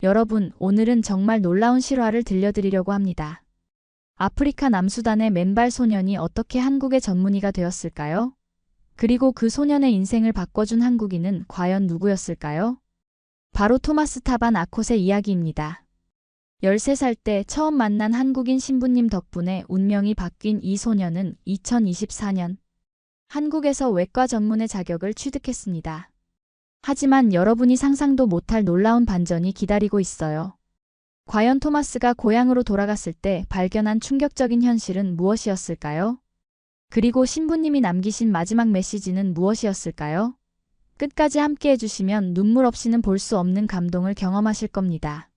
여러분, 오늘은 정말 놀라운 실화를 들려드리려고 합니다. 아프리카 남수단의 맨발 소년이 어떻게 한국의 전문의가 되었을까요? 그리고 그 소년의 인생을 바꿔준 한국인은 과연 누구였을까요? 바로 토마스 타반 아콧의 이야기입니다. 13살 때 처음 만난 한국인 신부님 덕분에 운명이 바뀐 이 소년은 2024년 한국에서 외과 전문의 자격을 취득했습니다. 하지만 여러분이 상상도 못할 놀라운 반전이 기다리고 있어요. 과연 토마스가 고향으로 돌아갔을 때 발견한 충격적인 현실은 무엇이었을까요? 그리고 신부님이 남기신 마지막 메시지는 무엇이었을까요? 끝까지 함께 해주시면 눈물 없이는 볼 수 없는 감동을 경험하실 겁니다.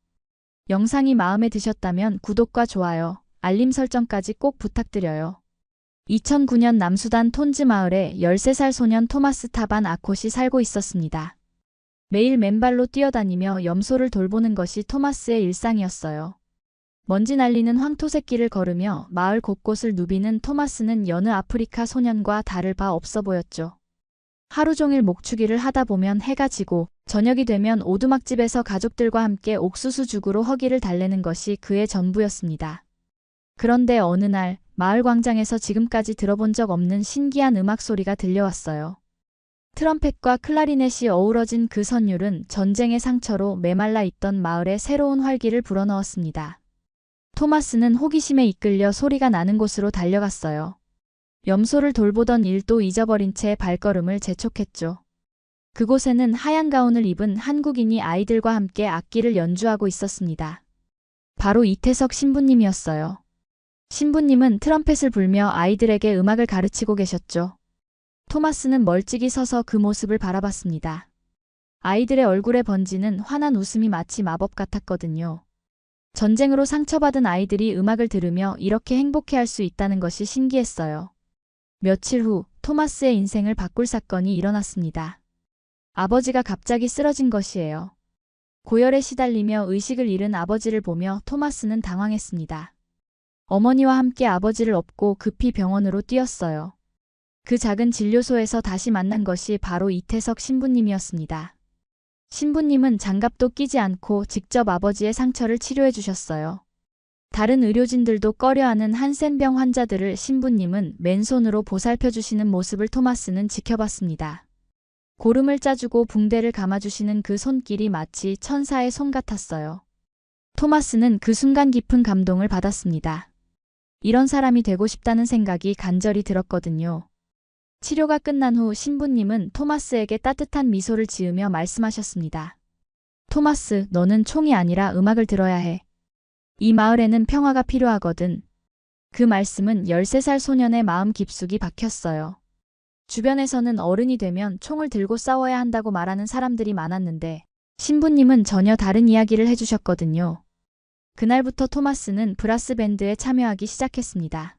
영상이 마음에 드셨다면 구독과 좋아요, 알림 설정까지 꼭 부탁드려요. 2009년 남수단 톤즈 마을에 13살 소년 토마스 타반 아콧이 살고 있었습니다. 매일 맨발로 뛰어다니며 염소를 돌보는 것이 토마스의 일상이었어요. 먼지 날리는 황토색길을 걸으며 마을 곳곳을 누비는 토마스는 여느 아프리카 소년과 다를 바 없어 보였죠. 하루 종일 목축이를 하다 보면 해가 지고 저녁이 되면 오두막집에서 가족들과 함께 옥수수 죽으로 허기를 달래는 것이 그의 전부였습니다. 그런데 어느 날 마을 광장에서 지금까지 들어본 적 없는 신기한 음악 소리가 들려왔어요. 트럼펫과 클라리넷이 어우러진 그 선율은 전쟁의 상처로 메말라 있던 마을에 새로운 활기를 불어넣었습니다. 토마스는 호기심에 이끌려 소리가 나는 곳으로 달려갔어요. 염소를 돌보던 일도 잊어버린 채 발걸음을 재촉했죠. 그곳에는 하얀 가운을 입은 한국인이 아이들과 함께 악기를 연주하고 있었습니다. 바로 이태석 신부님이었어요. 신부님은 트럼펫을 불며 아이들에게 음악을 가르치고 계셨죠. 토마스는 멀찍이 서서 그 모습을 바라봤습니다. 아이들의 얼굴에 번지는 환한 웃음이 마치 마법 같았거든요. 전쟁으로 상처받은 아이들이 음악을 들으며 이렇게 행복해할 수 있다는 것이 신기했어요. 며칠 후 토마스의 인생을 바꿀 사건이 일어났습니다. 아버지가 갑자기 쓰러진 것이에요. 고열에 시달리며 의식을 잃은 아버지를 보며 토마스는 당황했습니다. 어머니와 함께 아버지를 업고 급히 병원으로 뛰었어요. 그 작은 진료소에서 다시 만난 것이 바로 이태석 신부님이었습니다. 신부님은 장갑도 끼지 않고 직접 아버지의 상처를 치료해 주셨어요. 다른 의료진들도 꺼려하는 한센병 환자들을 신부님은 맨손으로 보살펴 주시는 모습을 토마스는 지켜봤습니다. 고름을 짜주고 붕대를 감아주시는 그 손길이 마치 천사의 손 같았어요. 토마스는 그 순간 깊은 감동을 받았습니다. 이런 사람이 되고 싶다는 생각이 간절히 들었거든요. 치료가 끝난 후 신부님은 토마스에게 따뜻한 미소를 지으며 말씀하셨습니다. 토마스, 너는 총이 아니라 음악을 들어야 해. 이 마을에는 평화가 필요하거든. 그 말씀은 13살 소년의 마음 깊숙이 박혔어요. 주변에서는 어른이 되면 총을 들고 싸워야 한다고 말하는 사람들이 많았는데 신부님은 전혀 다른 이야기를 해주셨거든요. 그날부터 토마스는 브라스 밴드에 참여하기 시작했습니다.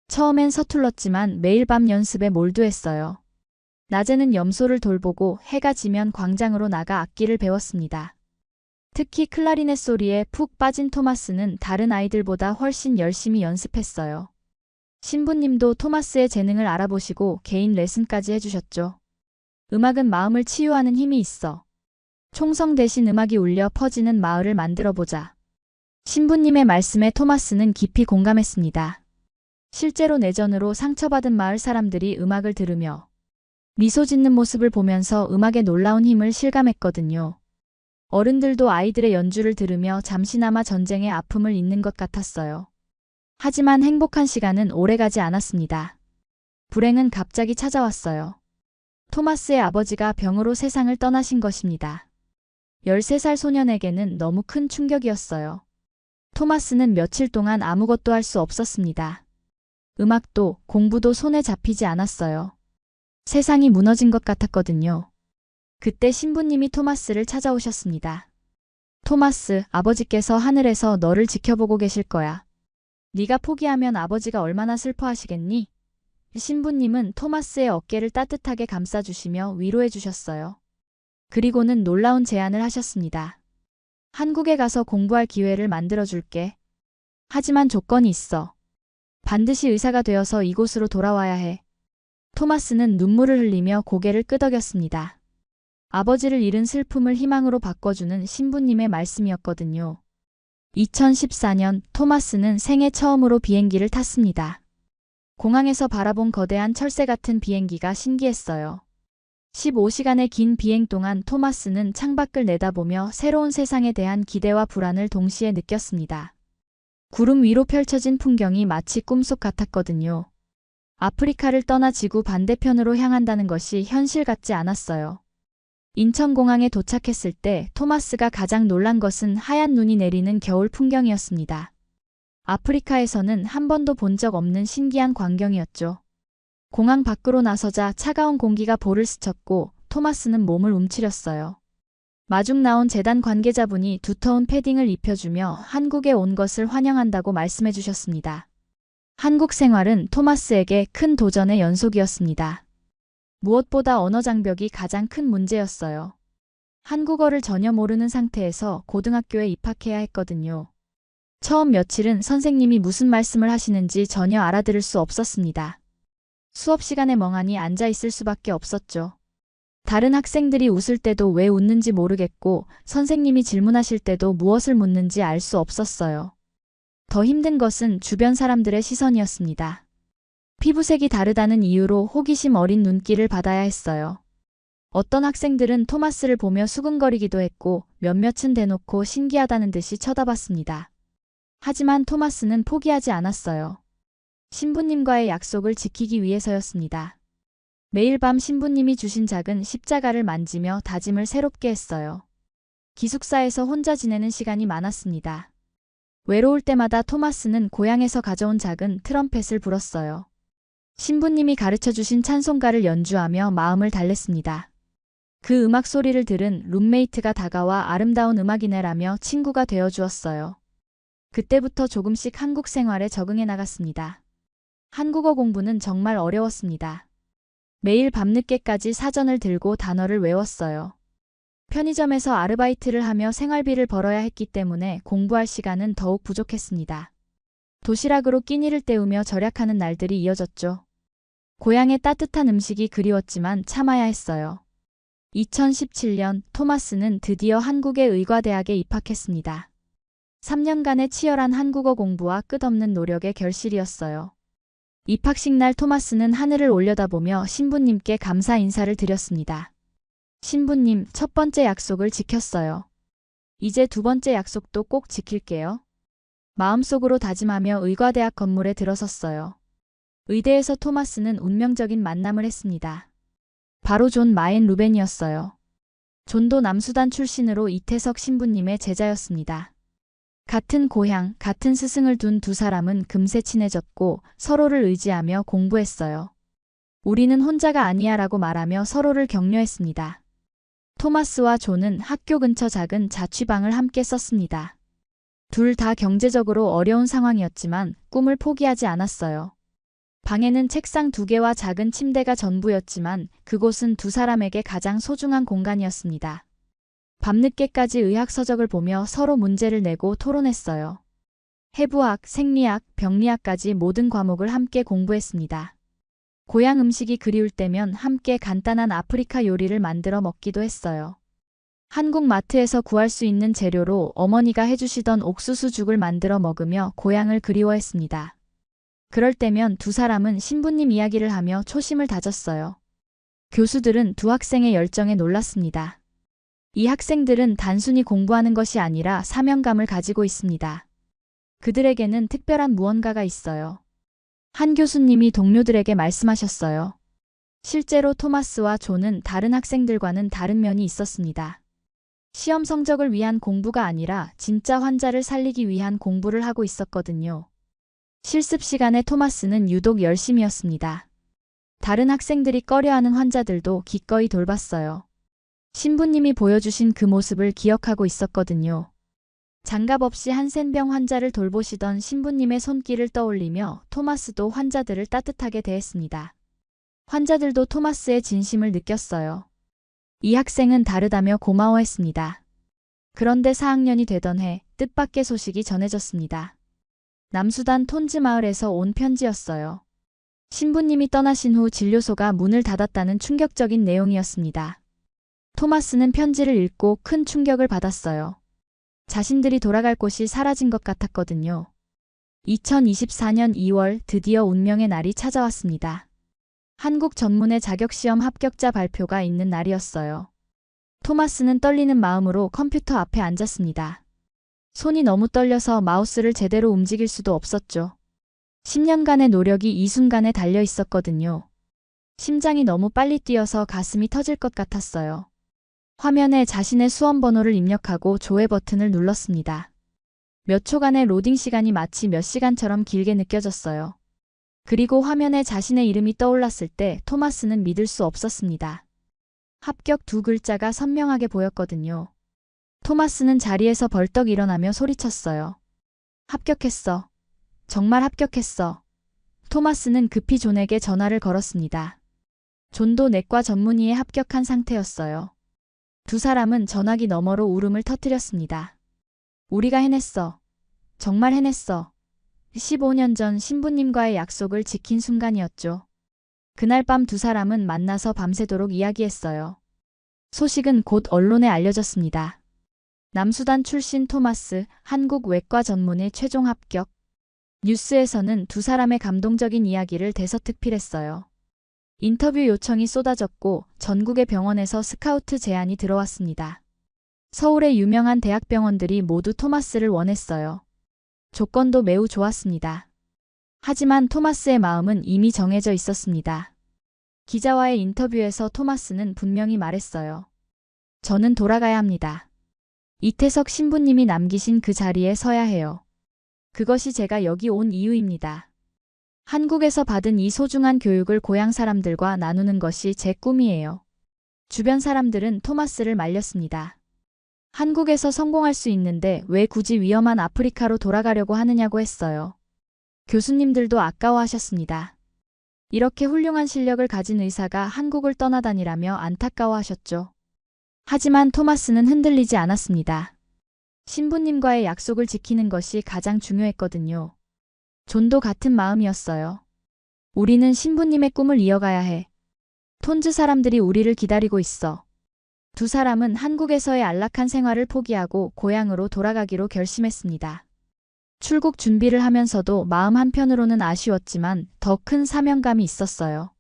처음엔 서툴렀지만 매일 밤 연습에 몰두했어요. 낮에는 염소를 돌보고 해가 지면 광장으로 나가 악기를 배웠습니다. 특히 클라리넷 소리에 푹 빠진 토마스는 다른 아이들보다 훨씬 열심히 연습했어요. 신부님도 토마스의 재능을 알아보시고 개인 레슨까지 해주셨죠. 음악은 마음을 치유하는 힘이 있어. 총성 대신 음악이 울려 퍼지는 마을을 만들어보자. 신부님의 말씀에 토마스는 깊이 공감했습니다. 실제로 내전으로 상처받은 마을 사람들이 음악을 들으며 미소 짓는 모습을 보면서 음악의 놀라운 힘을 실감했거든요. 어른들도 아이들의 연주를 들으며 잠시나마 전쟁의 아픔을 잊는 것 같았어요. 하지만 행복한 시간은 오래가지 않았습니다. 불행은 갑자기 찾아왔어요. 토마스의 아버지가 병으로 세상을 떠나신 것입니다. 13살 소년에게는 너무 큰 충격이었어요. 토마스는 며칠 동안 아무것도 할 수 없었습니다. 음악도 공부도 손에 잡히지 않았어요. 세상이 무너진 것 같았거든요. 그때 신부님이 토마스를 찾아오셨습니다. 토마스, 아버지께서 하늘에서 너를 지켜보고 계실 거야. 네가 포기하면 아버지가 얼마나 슬퍼하시겠니? 신부님은 토마스의 어깨를 따뜻하게 감싸주시며 위로해 주셨어요. 그리고는 놀라운 제안을 하셨습니다. 한국에 가서 공부할 기회를 만들어줄게. 하지만 조건이 있어. 반드시 의사가 되어서 이곳으로 돌아와야 해. 토마스는 눈물을 흘리며 고개를 끄덕였습니다. 아버지를 잃은 슬픔을 희망으로 바꿔주는 신부님의 말씀이었거든요. 2014년 토마스는 생애 처음으로 비행기를 탔습니다. 공항에서 바라본 거대한 철새 같은 비행기가 신기했어요. 15시간의 긴 비행 동안 토마스는 창밖을 내다보며 새로운 세상에 대한 기대와 불안을 동시에 느꼈습니다. 구름 위로 펼쳐진 풍경이 마치 꿈속 같았거든요. 아프리카를 떠나 지구 반대편으로 향한다는 것이 현실 같지 않았어요. 인천공항에 도착했을 때 토마스가 가장 놀란 것은 하얀 눈이 내리는 겨울 풍경이었습니다. 아프리카에서는 한 번도 본 적 없는 신기한 광경이었죠. 공항 밖으로 나서자 차가운 공기가 볼을 스쳤고 토마스는 몸을 움츠렸어요. 마중 나온 재단 관계자분이 두터운 패딩을 입혀주며 한국에 온 것을 환영한다고 말씀해 주셨습니다. 한국 생활은 토마스에게 큰 도전의 연속이었습니다. 무엇보다 언어 장벽이 가장 큰 문제였어요. 한국어를 전혀 모르는 상태에서 고등학교에 입학해야 했거든요. 처음 며칠은 선생님이 무슨 말씀을 하시는지 전혀 알아들을 수 없었습니다. 수업 시간에 멍하니 앉아 있을 수밖에 없었죠. 다른 학생들이 웃을 때도 왜 웃는지 모르겠고 선생님이 질문하실 때도 무엇을 묻는지 알 수 없었어요. 더 힘든 것은 주변 사람들의 시선이었습니다. 피부색이 다르다는 이유로 호기심 어린 눈길을 받아야 했어요. 어떤 학생들은 토마스를 보며 수근거리기도 했고 몇몇은 대놓고 신기하다는 듯이 쳐다봤습니다. 하지만 토마스는 포기하지 않았어요. 신부님과의 약속을 지키기 위해서였습니다. 매일 밤 신부님이 주신 작은 십자가를 만지며 다짐을 새롭게 했어요. 기숙사에서 혼자 지내는 시간이 많았습니다. 외로울 때마다 토마스는 고향에서 가져온 작은 트럼펫을 불었어요. 신부님이 가르쳐주신 찬송가를 연주하며 마음을 달랬습니다. 그 음악 소리를 들은 룸메이트가 다가와 아름다운 음악이네라며 친구가 되어주었어요. 그때부터 조금씩 한국 생활에 적응해 나갔습니다. 한국어 공부는 정말 어려웠습니다. 매일 밤늦게까지 사전을 들고 단어를 외웠어요. 편의점에서 아르바이트를 하며 생활비를 벌어야 했기 때문에 공부할 시간은 더욱 부족했습니다. 도시락으로 끼니를 때우며 절약하는 날들이 이어졌죠. 고향의 따뜻한 음식이 그리웠지만 참아야 했어요. 2017년 토마스는 드디어 한국의 의과대학에 입학했습니다. 3년간의 치열한 한국어 공부와 끝없는 노력의 결실이었어요. 입학식 날 토마스는 하늘을 올려다보며 신부님께 감사 인사를 드렸습니다. 신부님, 첫 번째 약속을 지켰어요. 이제 두 번째 약속도 꼭 지킬게요. 마음속으로 다짐하며 의과대학 건물에 들어섰어요. 의대에서 토마스는 운명적인 만남을 했습니다. 바로 존 마엔 루벤이었어요. 존도 남수단 출신으로 이태석 신부님의 제자였습니다. 같은 고향, 같은 스승을 둔 두 사람은 금세 친해졌고 서로를 의지하며 공부했어요. 우리는 혼자가 아니야 라고 말하며 서로를 격려했습니다. 토마스와 존은 학교 근처 작은 자취방을 함께 썼습니다. 둘 다 경제적으로 어려운 상황이었지만 꿈을 포기하지 않았어요. 방에는 책상 2개와 작은 침대가 전부였지만 그곳은 두 사람에게 가장 소중한 공간이었습니다. 밤늦게까지 의학 서적을 보며 서로 문제를 내고 토론했어요. 해부학, 생리학, 병리학까지 모든 과목을 함께 공부했습니다. 고향 음식이 그리울 때면 함께 간단한 아프리카 요리를 만들어 먹기도 했어요. 한국 마트에서 구할 수 있는 재료로 어머니가 해주시던 옥수수죽을 만들어 먹으며 고향을 그리워했습니다. 그럴 때면 두 사람은 신부님 이야기를 하며 초심을 다졌어요. 교수들은 두 학생의 열정에 놀랐습니다. 이 학생들은 단순히 공부하는 것이 아니라 사명감을 가지고 있습니다. 그들에게는 특별한 무언가가 있어요. 한 교수님이 동료들에게 말씀하셨어요. 실제로 토마스와 존은 다른 학생들과는 다른 면이 있었습니다. 시험 성적을 위한 공부가 아니라 진짜 환자를 살리기 위한 공부를 하고 있었거든요. 실습 시간에 토마스는 유독 열심이었습니다. 다른 학생들이 꺼려하는 환자들도 기꺼이 돌봤어요. 신부님이 보여주신 그 모습을 기억하고 있었거든요. 장갑 없이 한센병 환자를 돌보시던 신부님의 손길을 떠올리며 토마스도 환자들을 따뜻하게 대했습니다. 환자들도 토마스의 진심을 느꼈어요. 이 학생은 다르다며 고마워했습니다. 그런데 4학년이 되던 해 뜻밖의 소식이 전해졌습니다. 남수단 톤즈 마을에서 온 편지였어요. 신부님이 떠나신 후 진료소가 문을 닫았다는 충격적인 내용이었습니다. 토마스는 편지를 읽고 큰 충격을 받았어요. 자신들이 돌아갈 곳이 사라진 것 같았거든요. 2024년 2월 드디어 운명의 날이 찾아왔습니다. 한국 전문의 자격시험 합격자 발표가 있는 날이었어요. 토마스는 떨리는 마음으로 컴퓨터 앞에 앉았습니다. 손이 너무 떨려서 마우스를 제대로 움직일 수도 없었죠. 10년간의 노력이 이 순간에 달려 있었거든요. 심장이 너무 빨리 뛰어서 가슴이 터질 것 같았어요. 화면에 자신의 수험 번호를 입력하고 조회 버튼을 눌렀습니다. 몇 초간의 로딩 시간이 마치 몇 시간처럼 길게 느껴졌어요. 그리고 화면에 자신의 이름이 떠올랐을 때 토마스는 믿을 수 없었습니다. 합격 두 글자가 선명하게 보였거든요. 토마스는 자리에서 벌떡 일어나며 소리쳤어요. 합격했어. 정말 합격했어. 토마스는 급히 존에게 전화를 걸었습니다. 존도 내과 전문의에 합격한 상태였어요. 두 사람은 전화기 너머로 울음을 터뜨렸습니다. 우리가 해냈어. 정말 해냈어. 15년 전 신부님과의 약속을 지킨 순간이었죠. 그날 밤 두 사람은 만나서 밤새도록 이야기했어요. 소식은 곧 언론에 알려졌습니다. 남수단 출신 토마스, 한국 외과 전문의 최종 합격. 뉴스에서는 두 사람의 감동적인 이야기를 대서특필했어요. 인터뷰 요청이 쏟아졌고 전국의 병원에서 스카우트 제안이 들어왔습니다. 서울의 유명한 대학병원들이 모두 토마스를 원했어요. 조건도 매우 좋았습니다. 하지만 토마스의 마음은 이미 정해져 있었습니다. 기자와의 인터뷰에서 토마스는 분명히 말했어요. 저는 돌아가야 합니다. 이태석 신부님이 남기신 그 자리에 서야 해요. 그것이 제가 여기 온 이유입니다. 한국에서 받은 이 소중한 교육을 고향 사람들과 나누는 것이 제 꿈이에요. 주변 사람들은 토마스를 말렸습니다. 한국에서 성공할 수 있는데 왜 굳이 위험한 아프리카로 돌아가려고 하느냐고 했어요. 교수님들도 아까워하셨습니다. 이렇게 훌륭한 실력을 가진 의사가 한국을 떠나다니라며 안타까워하셨죠. 하지만 토마스는 흔들리지 않았습니다. 신부님과의 약속을 지키는 것이 가장 중요했거든요. 존도 같은 마음이었어요. 우리는 신부님의 꿈을 이어가야 해. 톤즈 사람들이 우리를 기다리고 있어. 두 사람은 한국에서의 안락한 생활을 포기하고 고향으로 돌아가기로 결심했습니다. 출국 준비를 하면서도 마음 한편으로는 아쉬웠지만 더 큰 사명감이 있었어요.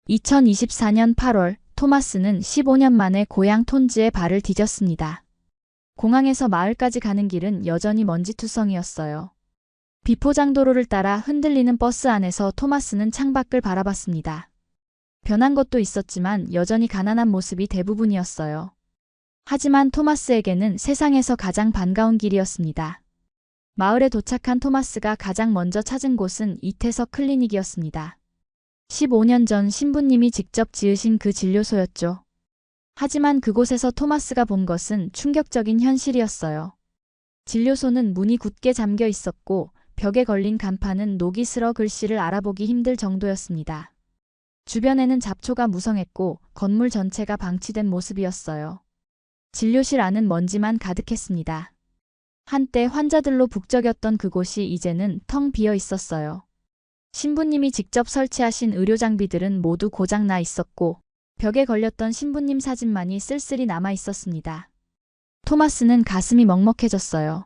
2024년 8월 토마스는 15년 만에 고향 톤즈에 발을 디뎠습니다. 공항에서 마을까지 가는 길은 여전히 먼지투성이었어요. 비포장도로를 따라 흔들리는 버스 안에서 토마스는 창밖을 바라봤습니다. 변한 것도 있었지만 여전히 가난한 모습이 대부분이었어요. 하지만 토마스에게는 세상에서 가장 반가운 길이었습니다. 마을에 도착한 토마스가 가장 먼저 찾은 곳은 이태석 클리닉이었습니다. 15년 전 신부님이 직접 지으신 그 진료소였죠. 하지만 그곳에서 토마스가 본 것은 충격적인 현실이었어요. 진료소는 문이 굳게 잠겨 있었고 벽에 걸린 간판은 녹이 슬어 글씨를 알아보기 힘들 정도였습니다. 주변에는 잡초가 무성했고 건물 전체가 방치된 모습이었어요. 진료실 안은 먼지만 가득했습니다. 한때 환자들로 북적였던 그곳이 이제는 텅 비어 있었어요. 신부님이 직접 설치하신 의료 장비들은 모두 고장나 있었고 벽에 걸렸던 신부님 사진만이 쓸쓸히 남아 있었습니다. 토마스는 가슴이 먹먹해졌어요.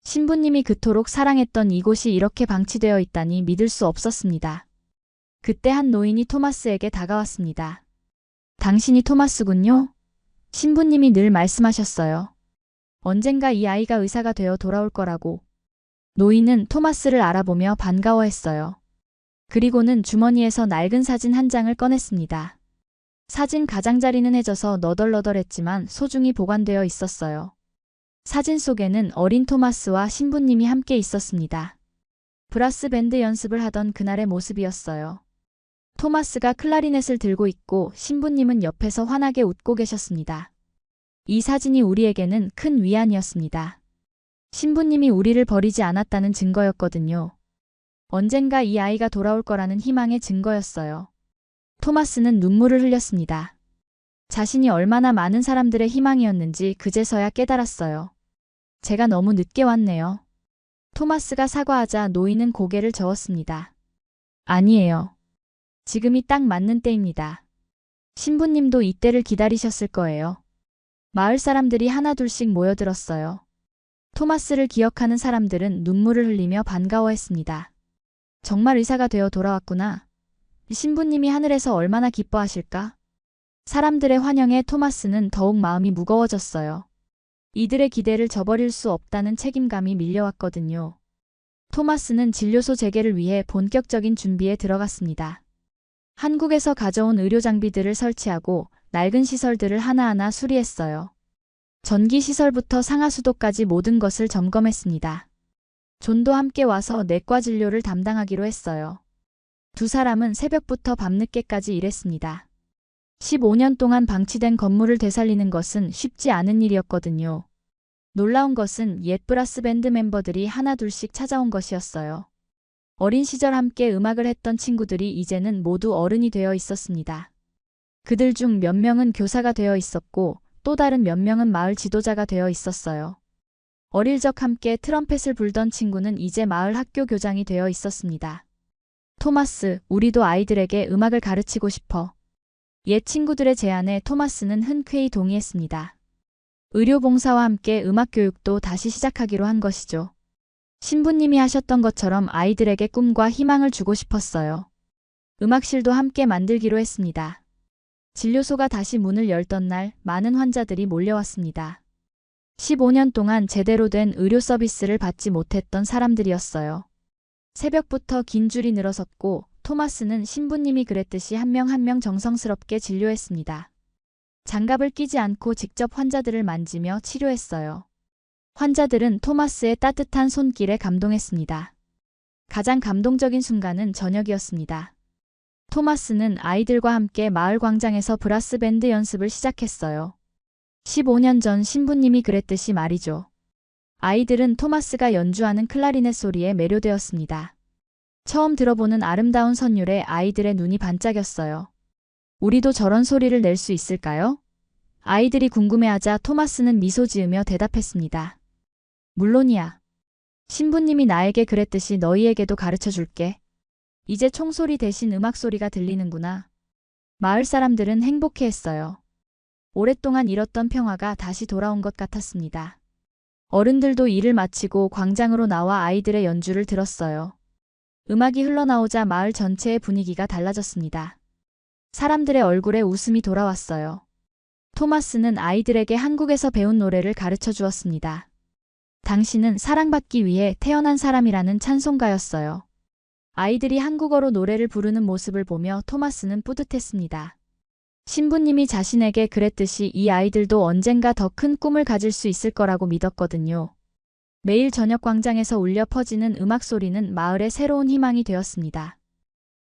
신부님이 그토록 사랑했던 이곳이 이렇게 방치되어 있다니 믿을 수 없었습니다. 그때 한 노인이 토마스에게 다가왔습니다. 당신이 토마스군요? 신부님이 늘 말씀하셨어요. 언젠가 이 아이가 의사가 되어 돌아올 거라고. 노인은 토마스를 알아보며 반가워했어요. 그리고는 주머니에서 낡은 사진 한 장을 꺼냈습니다. 사진 가장자리는 해져서 너덜너덜했지만 소중히 보관되어 있었어요. 사진 속에는 어린 토마스와 신부님이 함께 있었습니다. 브라스 밴드 연습을 하던 그날의 모습이었어요. 토마스가 클라리넷을 들고 있고 신부님은 옆에서 환하게 웃고 계셨습니다. 이 사진이 우리에게는 큰 위안이었습니다. 신부님이 우리를 버리지 않았다는 증거였거든요. 언젠가 이 아이가 돌아올 거라는 희망의 증거였어요. 토마스는 눈물을 흘렸습니다. 자신이 얼마나 많은 사람들의 희망이었는지 그제서야 깨달았어요. 제가 너무 늦게 왔네요. 토마스가 사과하자 노인은 고개를 저었습니다. 아니에요. 지금이 딱 맞는 때입니다. 신부님도 이때를 기다리셨을 거예요. 마을 사람들이 하나둘씩 모여들었어요. 토마스를 기억하는 사람들은 눈물을 흘리며 반가워했습니다. 정말 의사가 되어 돌아왔구나. 신부님이 하늘에서 얼마나 기뻐하실까? 사람들의 환영에 토마스는 더욱 마음이 무거워졌어요. 이들의 기대를 저버릴 수 없다는 책임감이 밀려왔거든요. 토마스는 진료소 재개를 위해 본격적인 준비에 들어갔습니다. 한국에서 가져온 의료 장비들을 설치하고 낡은 시설들을 하나하나 수리했어요. 전기 시설부터 상하수도까지 모든 것을 점검했습니다. 존도 함께 와서 내과 진료를 담당하기로 했어요. 두 사람은 새벽부터 밤늦게까지 일했습니다. 15년 동안 방치된 건물을 되살리는 것은 쉽지 않은 일이었거든요. 놀라운 것은 옛 브라스 밴드 멤버들이 하나둘씩 찾아온 것이었어요. 어린 시절 함께 음악을 했던 친구들이 이제는 모두 어른이 되어 있었습니다. 그들 중 몇 명은 교사가 되어 있었고 또 다른 몇 명은 마을 지도자가 되어 있었어요. 어릴 적 함께 트럼펫을 불던 친구는 이제 마을 학교 교장이 되어 있었습니다. 토마스, 우리도 아이들에게 음악을 가르치고 싶어. 옛 친구들의 제안에 토마스는 흔쾌히 동의했습니다. 의료봉사와 함께 음악 교육도 다시 시작하기로 한 것이죠. 신부님이 하셨던 것처럼 아이들에게 꿈과 희망을 주고 싶었어요. 음악실도 함께 만들기로 했습니다. 진료소가 다시 문을 열던 날 많은 환자들이 몰려왔습니다. 15년 동안 제대로 된 의료 서비스를 받지 못했던 사람들이었어요. 새벽부터 긴 줄이 늘어섰고 토마스는 신부님이 그랬듯이 한 명 한 명 정성스럽게 진료했습니다. 장갑을 끼지 않고 직접 환자들을 만지며 치료했어요. 환자들은 토마스의 따뜻한 손길에 감동했습니다. 가장 감동적인 순간은 저녁이었습니다. 토마스는 아이들과 함께 마을 광장에서 브라스 밴드 연습을 시작했어요. 15년 전 신부님이 그랬듯이 말이죠. 아이들은 토마스가 연주하는 클라리넷 소리에 매료되었습니다. 처음 들어보는 아름다운 선율에 아이들의 눈이 반짝였어요. 우리도 저런 소리를 낼 수 있을까요? 아이들이 궁금해하자 토마스는 미소 지으며 대답했습니다. 물론이야. 신부님이 나에게 그랬듯이 너희에게도 가르쳐 줄게. 이제 총소리 대신 음악 소리가 들리는구나. 마을 사람들은 행복해했어요. 오랫동안 잃었던 평화가 다시 돌아온 것 같았습니다. 어른들도 일을 마치고 광장으로 나와 아이들의 연주를 들었어요. 음악이 흘러나오자 마을 전체의 분위기가 달라졌습니다. 사람들의 얼굴에 웃음이 돌아왔어요. 토마스는 아이들에게 한국에서 배운 노래를 가르쳐 주었습니다. 당신은 사랑받기 위해 태어난 사람이라는 찬송가였어요. 아이들이 한국어로 노래를 부르는 모습을 보며 토마스는 뿌듯했습니다. 신부님이 자신에게 그랬듯이 이 아이들도 언젠가 더 큰 꿈을 가질 수 있을 거라고 믿었거든요. 매일 저녁 광장에서 울려 퍼지는 음악 소리는 마을의 새로운 희망이 되었습니다.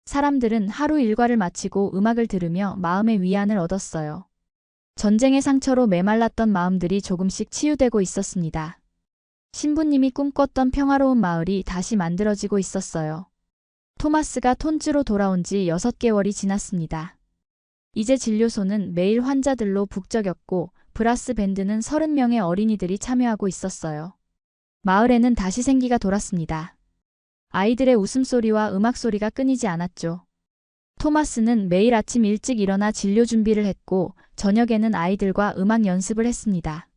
사람들은 하루 일과를 마치고 음악을 들으며 마음의 위안을 얻었어요. 전쟁의 상처로 메말랐던 마음들이 조금씩 치유되고 있었습니다. 신부님이 꿈꿨던 평화로운 마을이 다시 만들어지고 있었어요. 토마스가 톤즈로 돌아온 지 6개월이 지났습니다. 이제 진료소는 매일 환자들로 북적였고 브라스 밴드는 30명의 어린이들이 참여하고 있었어요. 마을에는 다시 생기가 돌았습니다. 아이들의 웃음소리와 음악소리가 끊이지 않았죠. 토마스는 매일 아침 일찍 일어나 진료 준비를 했고 저녁에는 아이들과 음악 연습을 했습니다.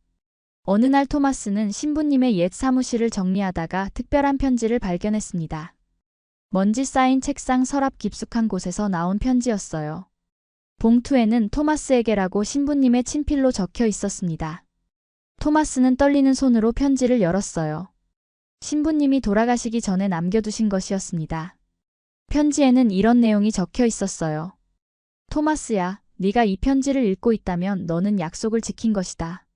어느 날 토마스는 신부님의 옛 사무실을 정리하다가 특별한 편지를 발견했습니다. 먼지 쌓인 책상 서랍 깊숙한 곳에서 나온 편지였어요. 봉투에는 토마스에게라고 신부님의 친필로 적혀 있었습니다. 토마스는 떨리는 손으로 편지를 열었어요. 신부님이 돌아가시기 전에 남겨두신 것이었습니다. 편지에는 이런 내용이 적혀 있었어요. 토마스야, 네가 이 편지를 읽고 있다면 너는 약속을 지킨 것이다.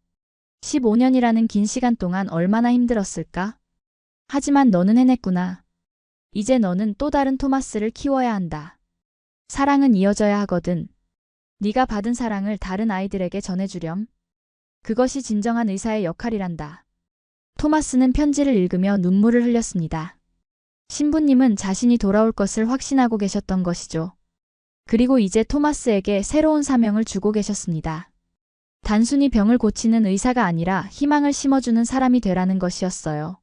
15년이라는 긴 시간 동안 얼마나 힘들었을까? 하지만 너는 해냈구나. 이제 너는 또 다른 토마스를 키워야 한다. 사랑은 이어져야 하거든. 네가 받은 사랑을 다른 아이들에게 전해주렴. 그것이 진정한 의사의 역할이란다. 토마스는 편지를 읽으며 눈물을 흘렸습니다. 신부님은 자신이 돌아올 것을 확신하고 계셨던 것이죠. 그리고 이제 토마스에게 새로운 사명을 주고 계셨습니다. 단순히 병을 고치는 의사가 아니라 희망을 심어주는 사람이 되라는 것이었어요.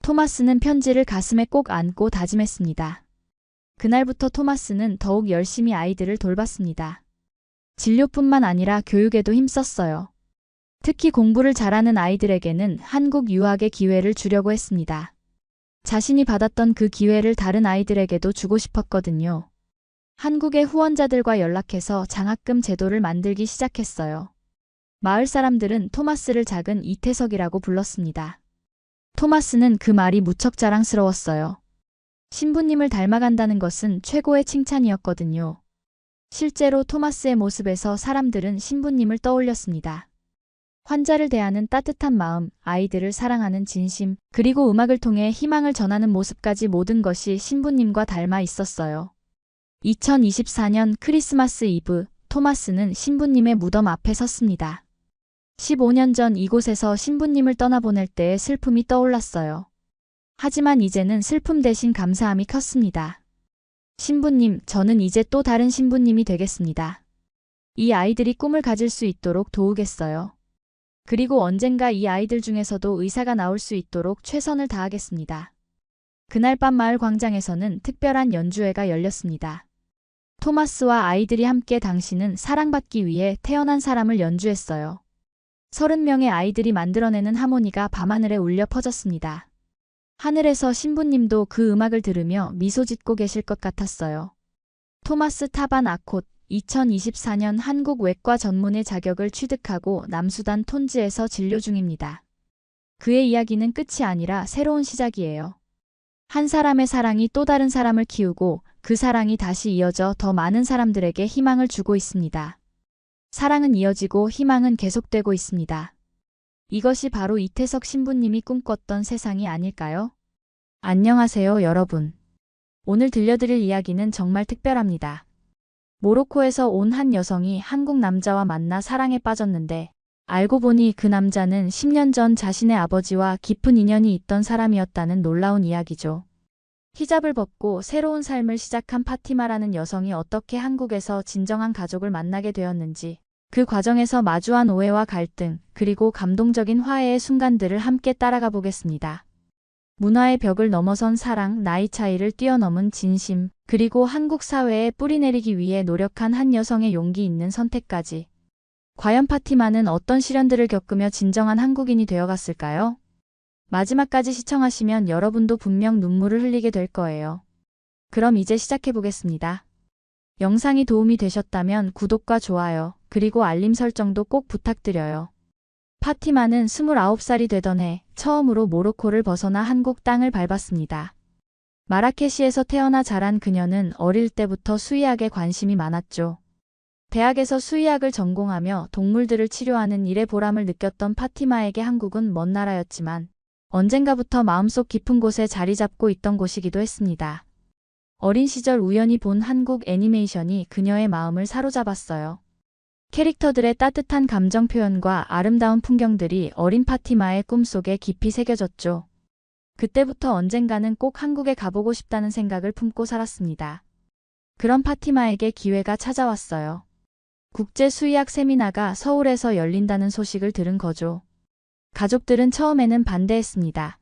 토마스는 편지를 가슴에 꼭 안고 다짐했습니다. 그날부터 토마스는 더욱 열심히 아이들을 돌봤습니다. 진료뿐만 아니라 교육에도 힘썼어요. 특히 공부를 잘하는 아이들에게는 한국 유학의 기회를 주려고 했습니다. 자신이 받았던 그 기회를 다른 아이들에게도 주고 싶었거든요. 한국의 후원자들과 연락해서 장학금 제도를 만들기 시작했어요. 마을 사람들은 토마스를 작은 이태석이라고 불렀습니다. 토마스는 그 말이 무척 자랑스러웠어요. 신부님을 닮아간다는 것은 최고의 칭찬이었거든요. 실제로 토마스의 모습에서 사람들은 신부님을 떠올렸습니다. 환자를 대하는 따뜻한 마음, 아이들을 사랑하는 진심, 그리고 음악을 통해 희망을 전하는 모습까지 모든 것이 신부님과 닮아 있었어요. 2024년 크리스마스 이브, 토마스는 신부님의 무덤 앞에 섰습니다. 15년 전 이곳에서 신부님을 떠나보낼 때의 슬픔이 떠올랐어요. 하지만 이제는 슬픔 대신 감사함이 컸습니다. 신부님, 저는 이제 또 다른 신부님이 되겠습니다. 이 아이들이 꿈을 가질 수 있도록 도우겠어요. 그리고 언젠가 이 아이들 중에서도 의사가 나올 수 있도록 최선을 다하겠습니다. 그날 밤 마을 광장에서는 특별한 연주회가 열렸습니다. 토마스와 아이들이 함께 당신은 사랑받기 위해 태어난 사람을 연주했어요. 30명의 아이들이 만들어내는 하모니가 밤하늘에 울려 퍼졌습니다. 하늘에서 신부님도 그 음악을 들으며 미소 짓고 계실 것 같았어요. 토마스 타반 아콧, 2024년 한국 외과 전문의 자격을 취득하고 남수단 톤즈에서 진료 중입니다. 그의 이야기는 끝이 아니라 새로운 시작이에요. 한 사람의 사랑이 또 다른 사람을 키우고 그 사랑이 다시 이어져 더 많은 사람들에게 희망을 주고 있습니다. 사랑은 이어지고 희망은 계속되고 있습니다. 이것이 바로 이태석 신부님이 꿈꿨던 세상이 아닐까요? 안녕하세요, 여러분. 오늘 들려드릴 이야기는 정말 특별합니다. 모로코에서 온 한 여성이 한국 남자와 만나 사랑에 빠졌는데 알고 보니 그 남자는 10년 전 자신의 아버지와 깊은 인연이 있던 사람이었다는 놀라운 이야기죠. 히잡을 벗고 새로운 삶을 시작한 파티마라는 여성이 어떻게 한국에서 진정한 가족을 만나게 되었는지, 그 과정에서 마주한 오해와 갈등, 그리고 감동적인 화해의 순간들을 함께 따라가 보겠습니다. 문화의 벽을 넘어선 사랑, 나이 차이를 뛰어넘은 진심, 그리고 한국 사회에 뿌리내리기 위해 노력한 한 여성의 용기 있는 선택까지. 과연 파티마는 어떤 시련들을 겪으며 진정한 한국인이 되어갔을까요? 마지막까지 시청하시면 여러분도 분명 눈물을 흘리게 될 거예요. 그럼 이제 시작해보겠습니다. 영상이 도움이 되셨다면 구독과 좋아요, 그리고 알림 설정도 꼭 부탁드려요. 파티마는 29살이 되던 해 처음으로 모로코를 벗어나 한국 땅을 밟았습니다. 마라케시에서 태어나 자란 그녀는 어릴 때부터 수의학에 관심이 많았죠. 대학에서 수의학을 전공하며 동물들을 치료하는 일에 보람을 느꼈던 파티마에게 한국은 먼 나라였지만 언젠가부터 마음속 깊은 곳에 자리 잡고 있던 곳이기도 했습니다. 어린 시절 우연히 본 한국 애니메이션이 그녀의 마음을 사로잡았어요. 캐릭터들의 따뜻한 감정 표현과 아름다운 풍경들이 어린 파티마의 꿈속에 깊이 새겨졌죠. 그때부터 언젠가는 꼭 한국에 가보고 싶다는 생각을 품고 살았습니다. 그런 파티마에게 기회가 찾아왔어요. 국제 수의학 세미나가 서울에서 열린다는 소식을 들은 거죠. 가족들은 처음에는 반대했습니다.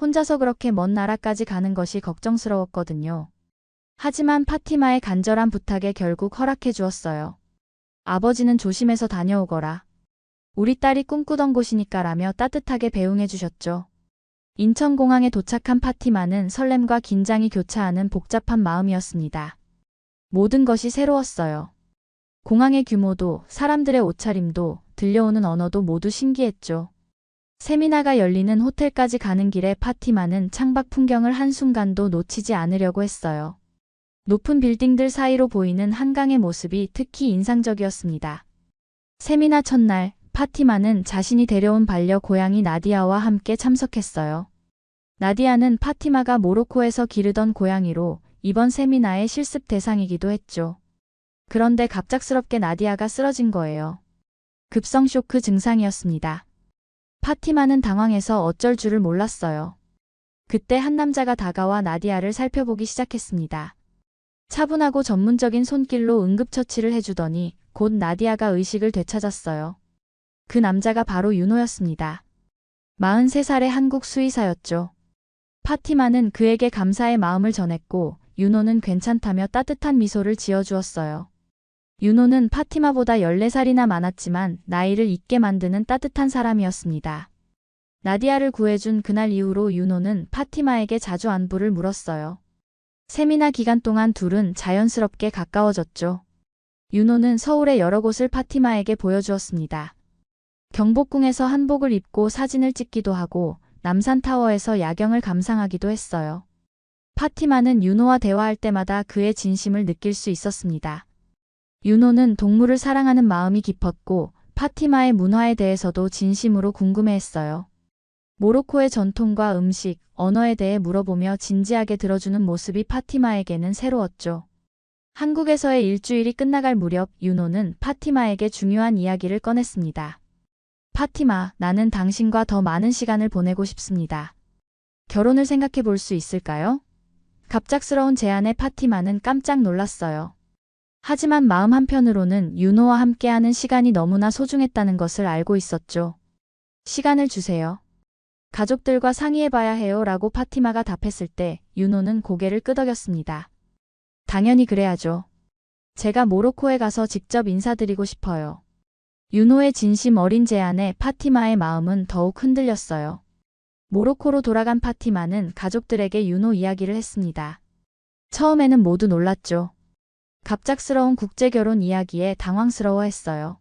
혼자서 그렇게 먼 나라까지 가는 것이 걱정스러웠거든요. 하지만 파티마의 간절한 부탁에 결국 허락해 주었어요. 아버지는 조심해서 다녀오거라. 우리 딸이 꿈꾸던 곳이니까라며 따뜻하게 배웅해 주셨죠. 인천공항에 도착한 파티마는 설렘과 긴장이 교차하는 복잡한 마음이었습니다. 모든 것이 새로웠어요. 공항의 규모도, 사람들의 옷차림도, 들려오는 언어도 모두 신기했죠. 세미나가 열리는 호텔까지 가는 길에 파티마는 창밖 풍경을 한순간도 놓치지 않으려고 했어요. 높은 빌딩들 사이로 보이는 한강의 모습이 특히 인상적이었습니다. 세미나 첫날, 파티마는 자신이 데려온 반려 고양이 나디아와 함께 참석했어요. 나디아는 파티마가 모로코에서 기르던 고양이로 이번 세미나의 실습 대상이기도 했죠. 그런데 갑작스럽게 나디아가 쓰러진 거예요. 급성 쇼크 증상이었습니다. 파티마는 당황해서 어쩔 줄을 몰랐어요. 그때 한 남자가 다가와 나디아를 살펴보기 시작했습니다. 차분하고 전문적인 손길로 응급처치를 해주더니 곧 나디아가 의식을 되찾았어요. 그 남자가 바로 윤호였습니다. 43살의 한국 수의사였죠. 파티마는 그에게 감사의 마음을 전했고 윤호는 괜찮다며 따뜻한 미소를 지어주었어요. 윤호는 파티마보다 14살이나 많았지만 나이를 잊게 만드는 따뜻한 사람이었습니다. 나디아를 구해준 그날 이후로 윤호는 파티마에게 자주 안부를 물었어요. 세미나 기간 동안 둘은 자연스럽게 가까워졌죠. 윤호는 서울의 여러 곳을 파티마에게 보여주었습니다. 경복궁에서 한복을 입고 사진을 찍기도 하고 남산타워에서 야경을 감상하기도 했어요. 파티마는 윤호와 대화할 때마다 그의 진심을 느낄 수 있었습니다. 윤호는 동물을 사랑하는 마음이 깊었고 파티마의 문화에 대해서도 진심으로 궁금해했어요. 모로코의 전통과 음식, 언어에 대해 물어보며 진지하게 들어주는 모습이 파티마에게는 새로웠죠. 한국에서의 일주일이 끝나갈 무렵 윤호는 파티마에게 중요한 이야기를 꺼냈습니다. 파티마, 나는 당신과 더 많은 시간을 보내고 싶습니다. 결혼을 생각해 볼 수 있을까요? 갑작스러운 제안에 파티마는 깜짝 놀랐어요. 하지만 마음 한편으로는 윤호와 함께하는 시간이 너무나 소중했다는 것을 알고 있었죠. 시간을 주세요. 가족들과 상의해봐야 해요 라고 파티마가 답했을 때 윤호는 고개를 끄덕였습니다. 당연히 그래야죠. 제가 모로코에 가서 직접 인사드리고 싶어요. 윤호의 진심 어린 제안에 파티마의 마음은 더욱 흔들렸어요. 모로코로 돌아간 파티마는 가족들에게 윤호 이야기를 했습니다. 처음에는 모두 놀랐죠. 갑작스러운 국제결혼 이야기에 당황스러워했어요.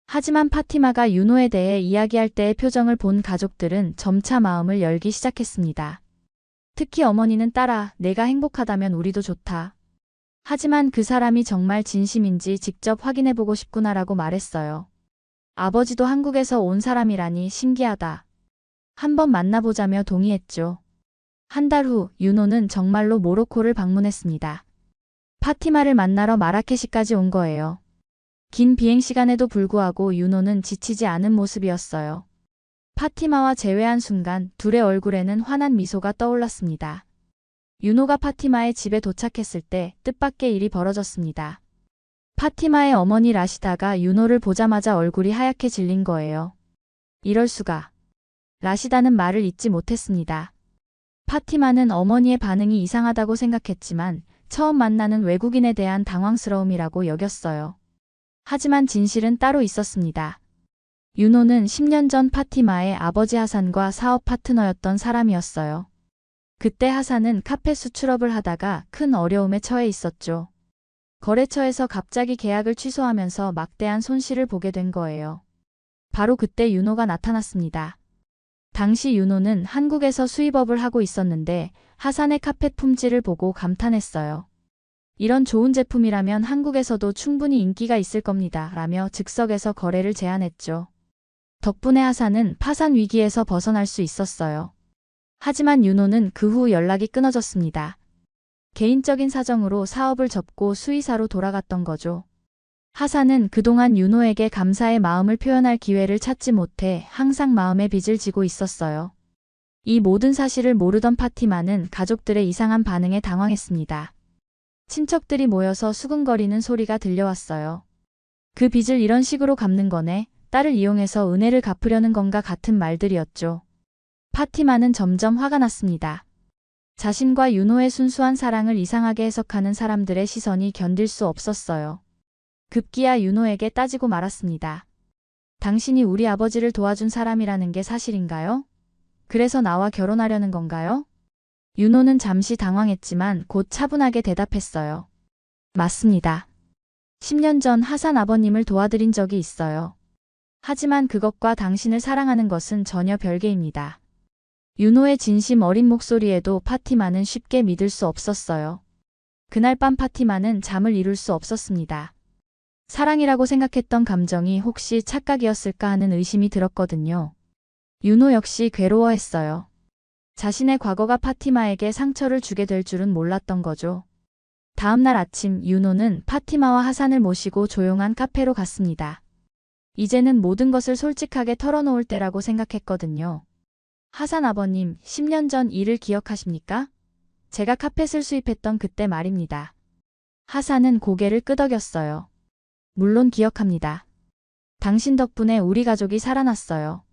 하지만 파티마가 윤호에 대해 이야기할 때의 표정을 본 가족들은 점차 마음을 열기 시작했습니다. 특히 어머니는 딸아, 내가 행복하다면 우리도 좋다. 하지만 그 사람이 정말 진심인지 직접 확인해보고 싶구나라고 말했어요. 아버지도 한국에서 온 사람이라니 신기하다. 한번 만나보자며 동의했죠. 한 달 후 윤호는 정말로 모로코를 방문했습니다. 파티마를 만나러 마라케시까지 온 거예요. 긴 비행시간에도 불구하고 윤호는 지치지 않은 모습이었어요. 파티마와 재회한 순간 둘의 얼굴에는 환한 미소가 떠올랐습니다. 윤호가 파티마의 집에 도착했을 때 뜻밖의 일이 벌어졌습니다. 파티마의 어머니 라시다가 윤호를 보자마자 얼굴이 하얗게 질린 거예요. 이럴 수가. 라시다는 말을 잇지 못했습니다. 파티마는 어머니의 반응이 이상하다고 생각했지만 처음 만나는 외국인에 대한 당황스러움이라고 여겼어요. 하지만 진실은 따로 있었습니다. 윤호는 10년 전 파티마의 아버지 하산과 사업 파트너였던 사람이었어요. 그때 하산은 카페 수출업을 하다가 큰 어려움에 처해 있었죠. 거래처에서 갑자기 계약을 취소하면서 막대한 손실을 보게 된 거예요. 바로 그때 윤호가 나타났습니다. 당시 윤호는 한국에서 수입업을 하고 있었는데 하산의 카페 품질을 보고 감탄했어요. 이런 좋은 제품이라면 한국에서도 충분히 인기가 있을 겁니다. 라며 즉석에서 거래를 제안했죠. 덕분에 하산은 파산 위기에서 벗어날 수 있었어요. 하지만 윤호는 그 후 연락이 끊어졌습니다. 개인적인 사정으로 사업을 접고 수의사로 돌아갔던 거죠. 하산은 그동안 윤호에게 감사의 마음을 표현할 기회를 찾지 못해 항상 마음에 빚을 지고 있었어요. 이 모든 사실을 모르던 파티마는 가족들의 이상한 반응에 당황했습니다. 친척들이 모여서 수근거리는 소리가 들려왔어요. 그 빚을 이런 식으로 갚는 거네, 딸을 이용해서 은혜를 갚으려는 건가 같은 말들이었죠. 파티마는 점점 화가 났습니다. 자신과 윤호의 순수한 사랑을 이상하게 해석하는 사람들의 시선이 견딜 수 없었어요. 급기야 윤호에게 따지고 말았습니다. 당신이 우리 아버지를 도와준 사람이라는 게 사실인가요? 그래서 나와 결혼하려는 건가요? 윤호는 잠시 당황했지만 곧 차분하게 대답했어요. 맞습니다. 10년 전 하산 아버님을 도와드린 적이 있어요. 하지만 그것과 당신을 사랑하는 것은 전혀 별개입니다. 윤호의 진심 어린 목소리에도 파티마는 쉽게 믿을 수 없었어요. 그날 밤 파티마는 잠을 이룰 수 없었습니다. 사랑이라고 생각했던 감정이 혹시 착각이었을까 하는 의심이 들었거든요. 윤호 역시 괴로워했어요. 자신의 과거가 파티마에게 상처를 주게 될 줄은 몰랐던 거죠. 다음 날 아침 윤호는 파티마와 하산을 모시고 조용한 카페로 갔습니다. 이제는 모든 것을 솔직하게 털어놓을 때라고 생각했거든요. 하산 아버님, 10년 전 일을 기억하십니까? 제가 카펫을 수입했던 그때 말입니다. 하산은 고개를 끄덕였어요. 물론 기억합니다. 당신 덕분에 우리 가족이 살아났어요.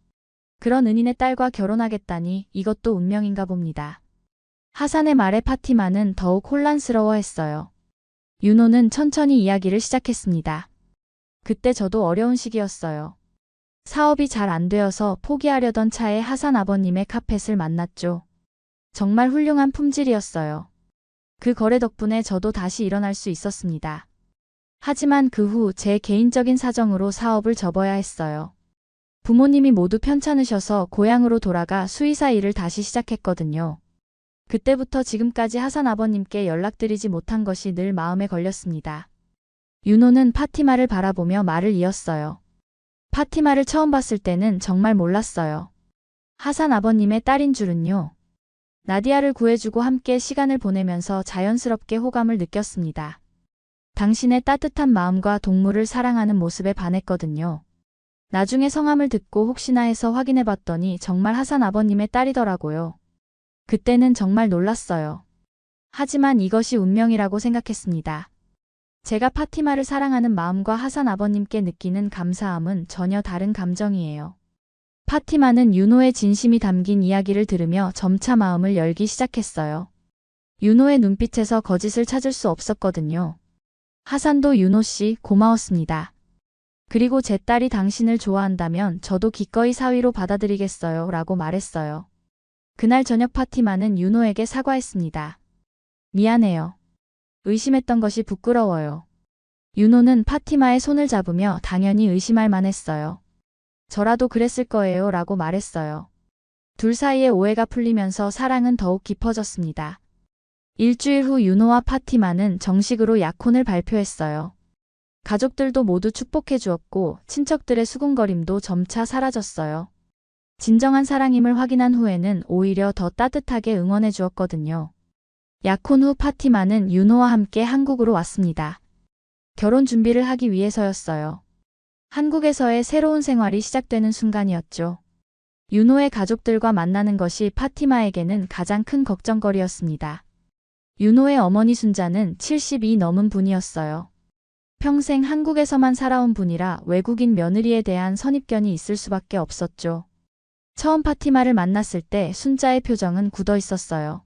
그런 은인의 딸과 결혼하겠다니 이것도 운명인가 봅니다. 하산의 말에 파티마는 더욱 혼란스러워했어요. 윤호는 천천히 이야기를 시작했습니다. 그때 저도 어려운 시기였어요. 사업이 잘 안 되어서 포기하려던 차에 하산 아버님의 카펫을 만났죠. 정말 훌륭한 품질이었어요. 그 거래 덕분에 저도 다시 일어날 수 있었습니다. 하지만 그 후 제 개인적인 사정으로 사업을 접어야 했어요. 부모님이 모두 편찮으셔서 고향으로 돌아가 수의사 일을 다시 시작했거든요. 그때부터 지금까지 하산 아버님께 연락드리지 못한 것이 늘 마음에 걸렸습니다. 윤호는 파티마를 바라보며 말을 이었어요. 파티마를 처음 봤을 때는 정말 몰랐어요. 하산 아버님의 딸인 줄은요. 나디아를 구해주고 함께 시간을 보내면서 자연스럽게 호감을 느꼈습니다. 당신의 따뜻한 마음과 동물을 사랑하는 모습에 반했거든요. 나중에 성함을 듣고 혹시나 해서 확인해봤더니 정말 하산 아버님의 딸이더라고요. 그때는 정말 놀랐어요. 하지만 이것이 운명이라고 생각했습니다. 제가 파티마를 사랑하는 마음과 하산 아버님께 느끼는 감사함은 전혀 다른 감정이에요. 파티마는 윤호의 진심이 담긴 이야기를 들으며 점차 마음을 열기 시작했어요. 윤호의 눈빛에서 거짓을 찾을 수 없었거든요. 하산도 윤호 씨 고마웠습니다. 그리고 제 딸이 당신을 좋아한다면 저도 기꺼이 사위로 받아들이겠어요 라고 말했어요. 그날 저녁 파티마는 윤호에게 사과했습니다. 미안해요. 의심했던 것이 부끄러워요. 윤호는 파티마의 손을 잡으며 당연히 의심할 만했어요. 저라도 그랬을 거예요 라고 말했어요. 둘 사이의 오해가 풀리면서 사랑은 더욱 깊어졌습니다. 일주일 후 윤호와 파티마는 정식으로 약혼을 발표했어요. 가족들도 모두 축복해 주었고 친척들의 수군거림도 점차 사라졌어요. 진정한 사랑임을 확인한 후에는 오히려 더 따뜻하게 응원해 주었거든요. 약혼 후 파티마는 윤호와 함께 한국으로 왔습니다. 결혼 준비를 하기 위해서였어요. 한국에서의 새로운 생활이 시작되는 순간이었죠. 윤호의 가족들과 만나는 것이 파티마에게는 가장 큰 걱정거리였습니다. 윤호의 어머니 순자는 70이 넘은 분이었어요. 평생 한국에서만 살아온 분이라 외국인 며느리에 대한 선입견이 있을 수밖에 없었죠. 처음 파티마를 만났을 때 순자의 표정은 굳어 있었어요.